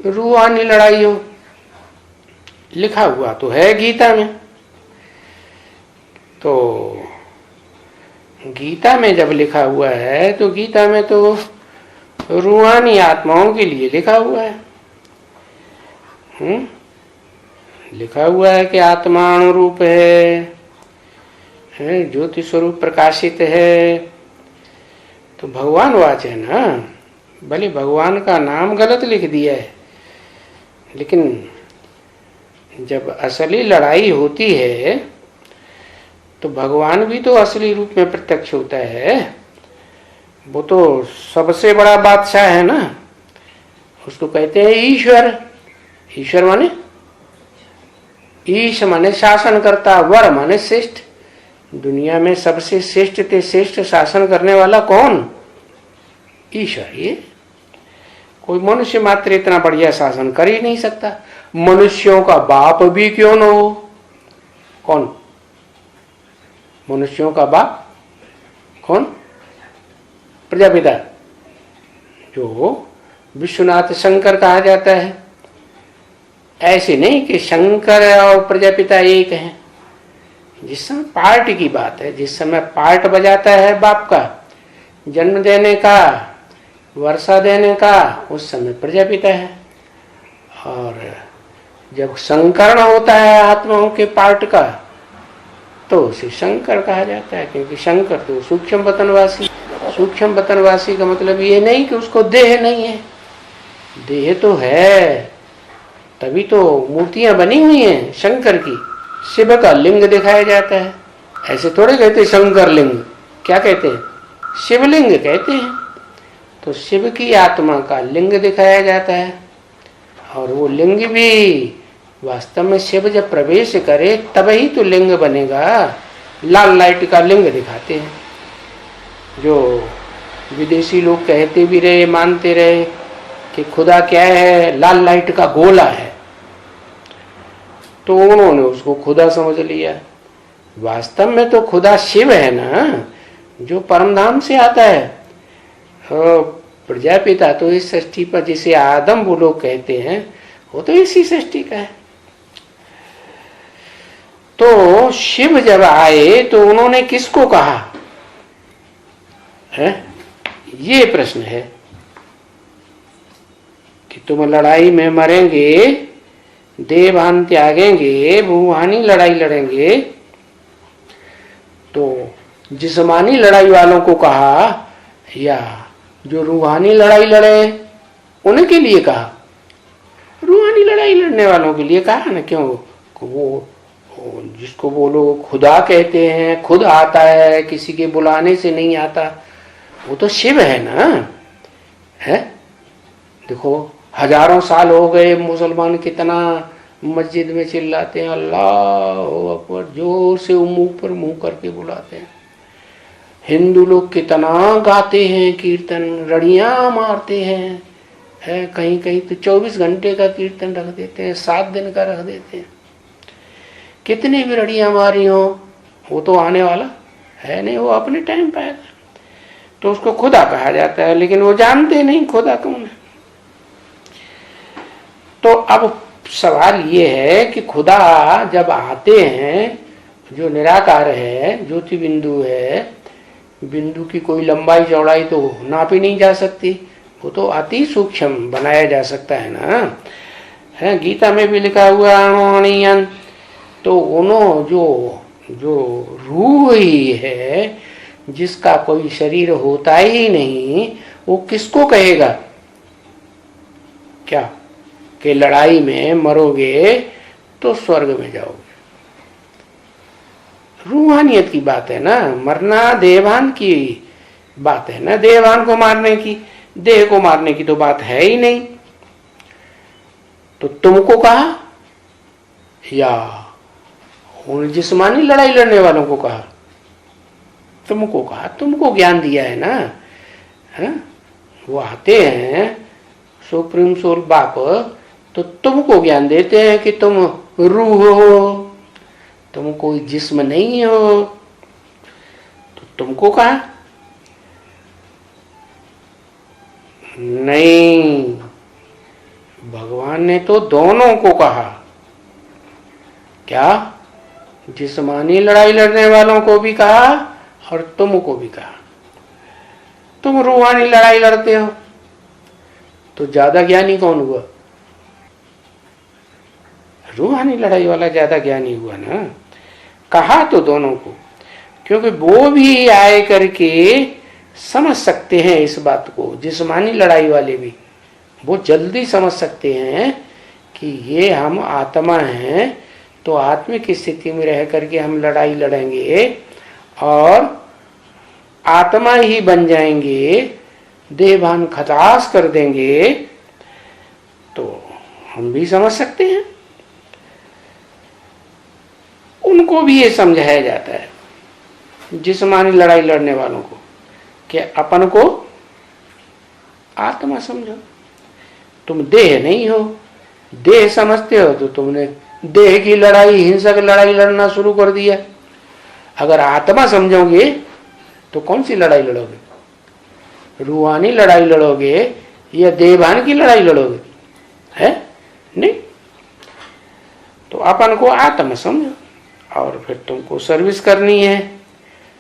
रूहानी लड़ाई हो, लिखा हुआ तो है गीता में। तो गीता में जब लिखा हुआ है तो गीता में तो रूहानी आत्माओं के लिए लिखा हुआ है। लिखा हुआ है कि आत्मा अनुरूप है, ज्योति स्वरूप प्रकाशित है। तो भगवान वाच है ना, भले भगवान का नाम गलत लिख दिया है, लेकिन जब असली लड़ाई होती है तो भगवान भी तो असली रूप में प्रत्यक्ष होता है। वो तो सबसे बड़ा बादशाह है ना, उसको कहते हैं ईश्वर। ईश्वर माने ईश माने शासन करता, वर माने श्रेष्ठ। दुनिया में सबसे श्रेष्ठ ते श्रेष्ठ शासन करने वाला कौन? ईश्वर। ये कोई मनुष्य मात्र इतना बढ़िया शासन कर ही नहीं सकता। मनुष्यों का बाप भी क्यों न हो। कौन? मनुष्यों का बाप कौन? प्रजापिता, जो विश्वनाथ शंकर कहा जाता है। ऐसे नहीं कि शंकर और प्रजापिता एक हैं। जिस समय पार्ट की बात है, जिस समय पार्ट बजाता है बाप का, जन्म देने का, वर्षा देने का, उस समय प्रजापिता है। और जब संकरण होता है आत्माओं के पार्ट का, तो उसे शंकर कहा जाता है, क्योंकि शंकर तो सूक्ष्म वतनवासी। सूक्ष्म वतनवासी का मतलब ये नहीं कि उसको देह नहीं है, देह तो है, तभी तो मूर्तियां बनी हुई हैं शंकर की। शिव का लिंग दिखाया जाता है, ऐसे थोड़े कहते शंकर लिंग, क्या कहते हैं? शिवलिंग कहते हैं। तो शिव की आत्मा का लिंग दिखाया जाता है, और वो लिंग भी वास्तव में शिव जब प्रवेश करे तब ही तो लिंग बनेगा। लाल लाइट का लिंग दिखाते हैं, जो विदेशी लोग कहते भी रहे, मानते रहे कि खुदा क्या है, लाल लाइट का गोला है, तो उन्होंने उसको खुदा समझ लिया। वास्तव में तो खुदा शिव है ना, जो परमधाम से आता है। प्रजापिता तो इस सृष्टि पर, जिसे आदम वो लोग कहते हैं, वो तो इसी सृष्टि का है। तो शिव जब आए तो उन्होंने किसको कहा है? ये प्रश्न है कि तुम लड़ाई में मरेंगे, देवान त्यागेंगे, भूहानी लड़ाई लड़ेंगे, तो जिस्मानी लड़ाई वालों को कहा या जो रूहानी लड़ाई लड़े उनके लिए कहा? रूहानी लड़ाई लड़ने वालों के लिए कहा ना। क्यों? वो जिसको वो लोग खुदा कहते हैं, खुद आता है, किसी के बुलाने से नहीं आता, वो तो शिव है ना। है, देखो हजारों साल हो गए, मुसलमान कितना मस्जिद में चिल्लाते हैं अल्लाह अकबर, जोर से मुंह पर मुंह करके बुलाते हैं। हिंदू लोग कितना गाते हैं कीर्तन, रड़ियां मारते हैं, है कहीं कहीं तो 24 घंटे का कीर्तन रख देते हैं, 7 दिन का रख देते हैं। कितनी भी रड़ियां मारी हो, वो तो आने वाला है नहीं, वो अपने टाइम पे आएगा। तो उसको खुदा कहा जाता है, लेकिन वो जानते नहीं खुदा कौन है। तो अब सवाल ये है कि खुदा जब आते हैं, जो निराकार है, ज्योति बिंदु है, बिंदु की कोई लंबाई चौड़ाई तो नापी नहीं जा सकती, वो तो अति सूक्ष्म बनाया जा सकता है ना। है, गीता में भी लिखा हुआ अणुअणियन। तो उन्हों जो रूह ही है, जिसका कोई शरीर होता ही नहीं, वो किसको कहेगा क्या कि लड़ाई में मरोगे तो स्वर्ग में जाओगे? रूहानियत की बात है ना, मरना देवान की बात है ना, देवान को मारने की, देह को मारने की तो बात है ही नहीं। तो तुमको कहा या उन जिस्मानी लड़ाई लड़ने वालों को कहा? तुमको कहा, तुमको ज्ञान दिया है ना। है? वो आते हैं सुप्रीम सोल बाप, तो तुमको ज्ञान देते हैं कि तुम रूह हो, तुम कोई जिस्म नहीं हो। तो तुमको कहा नहीं, भगवान ने तो दोनों को कहा। क्या? जिस्मानी लड़ाई लड़ने वालों को भी कहा और तुमको भी कहा। तुम रूहानी लड़ाई लड़ते हो तो ज्यादा ज्ञानी कौन हुआ? रूहानी लड़ाई वाला ज्यादा ज्ञानी हुआ ना। कहा तो दोनों को, क्योंकि वो भी आए करके समझ सकते हैं इस बात को। जिस्मानी लड़ाई वाले भी वो जल्दी समझ सकते हैं कि ये हम आत्मा हैं, तो आत्मिक स्थिति में रह करके हम लड़ाई लड़ेंगे और आत्मा ही बन जाएंगे, देहभान खटास कर देंगे, तो हम भी समझ सकते हैं। उनको भी ये समझाया जाता है जिस्मानी लड़ाई लड़ने वालों को कि अपन को आत्मा समझो, तुम देह नहीं हो। देह समझते हो तो तुमने देह की लड़ाई, हिंसक लड़ाई लड़ना शुरू कर दिया। अगर आत्मा समझोगे तो कौन सी लड़ाई लड़ोगे? रूहानी लड़ाई लड़ोगे या देहभान की लड़ाई लड़ोगे? है नहीं। तो अपन को आत्मा समझो और फिर तुमको सर्विस करनी है।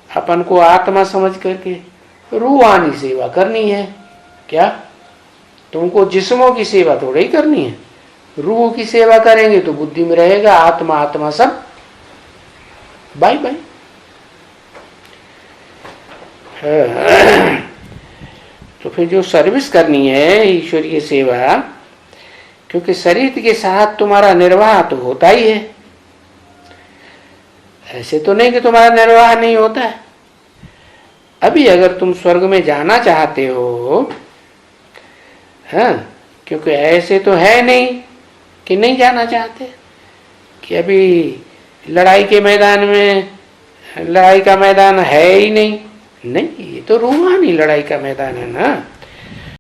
अपन को आत्मा समझ करके रूहानी सेवा करनी है। क्या? तुमको जिस्मों की सेवा थोड़ी ही करनी है। रूह की सेवा करेंगे तो बुद्धि में रहेगा आत्मा आत्मा सब बाय बाय। तो फिर जो सर्विस करनी है ईश्वरीय सेवा, क्योंकि शरीर के साथ तुम्हारा निर्वाह तो होता ही है। ऐसे तो नहीं कि तुम्हारा निर्वाह नहीं होता है। अभी अगर तुम स्वर्ग में जाना चाहते हो, हाँ, क्योंकि ऐसे तो है नहीं कि नहीं जाना चाहते, कि अभी लड़ाई के मैदान में लड़ाई का मैदान है ही नहीं। नहीं, ये तो रूहानी लड़ाई का मैदान है ना।